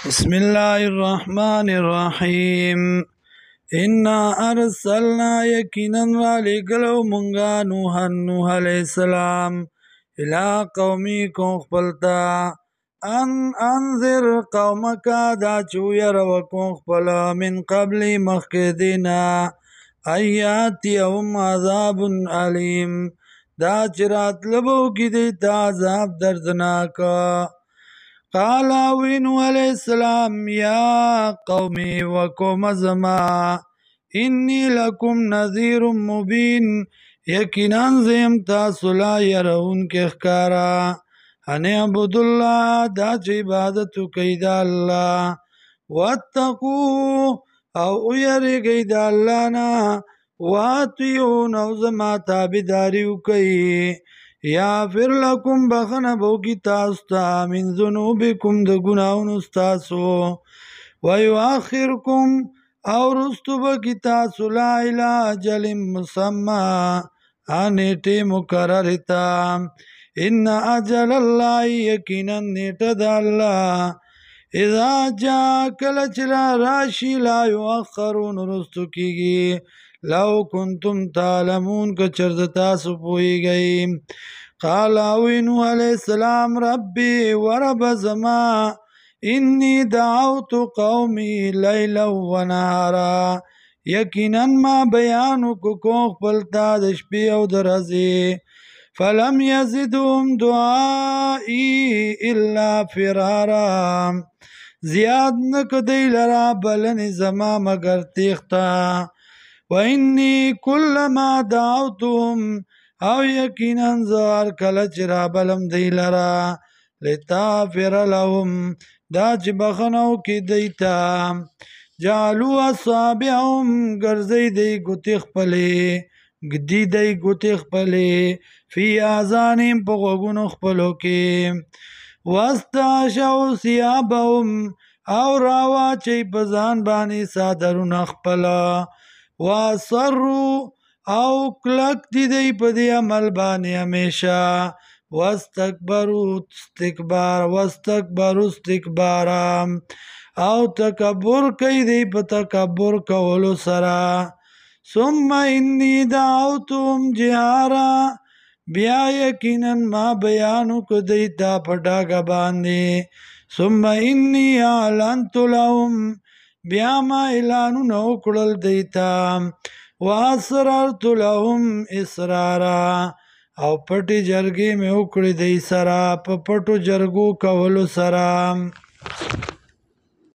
بسم الله الرحمن الرحيم إنا أرسلنا يكينا لقلو منغا نوح عليه السلام إلى قومي كونخبلتا أن أنذر قومك دا چوير وكونخبلا من قبل مخدنا يوم عذاب عليم دا چرات لبو کی دیتا عذاب دردناک. قال نوح علیہ السلام یا قومی وقوم زما انی لکم نذیر مبین یقینا زیم تاسو لا یرون کے ښکارا ان اعبدوا الله دا چې عبادت کوي د الله واتقوا او یریږئ د الله نه واطیعون او زما تابعداري وکئ یغفر لکم بخنه بوکی تاسو ته من ذنوبکم د ګناهونو ستاسو ویؤخرکم او رستو بکی تاسو لا الی اجل مسمى نیټې مقررې ته ان اجل الله یقینا نیټه د الله اذا جاء کله چې راشي لا یؤخرون رستو کیږي لو کنتم تعلمون که چرته تاسو پوهیږئ. قال نوح علیہ السلام ربی ورب زما انی دعوت قومی لیلا و نهارا یقینا ما بیانو کو خپل تا د شپې او د ورځې فلم یزدهم دعائی الا فرارا زیاد نکدی لرا بلنی زما مگر تیختا وإني كلما دعوتهم او یقینا زوار کله چې رابلم دی لرا لتغفر لهم دا چې بخنو کې دیتا جعلوا اصابعهم ګرځي دی ګوتې خپلې ګدي دی ګوتې خپلې فی آذانهم په غوږونو خپلو کې واستغشوا ثيابهم او راواچئ په ځان باندې څادرونه خپله وَأَصَرُّوا او کلک دی دی پا دی عمل بانی ہمیشہ واستکبروا استکبارا او تکبر کئی دی پا تکبر کولو سرا ثم انی دعوتهم جہارا بیا یقینا ما بیانو کدی تا پٹاگا باندی ثم انی اعلنت لهم بیا ما اعلانو نو کڑل دیتا واسررت لهم اسرارا او پټی جرګې مې وکړې دی سره په پټو جرګو کولو سره.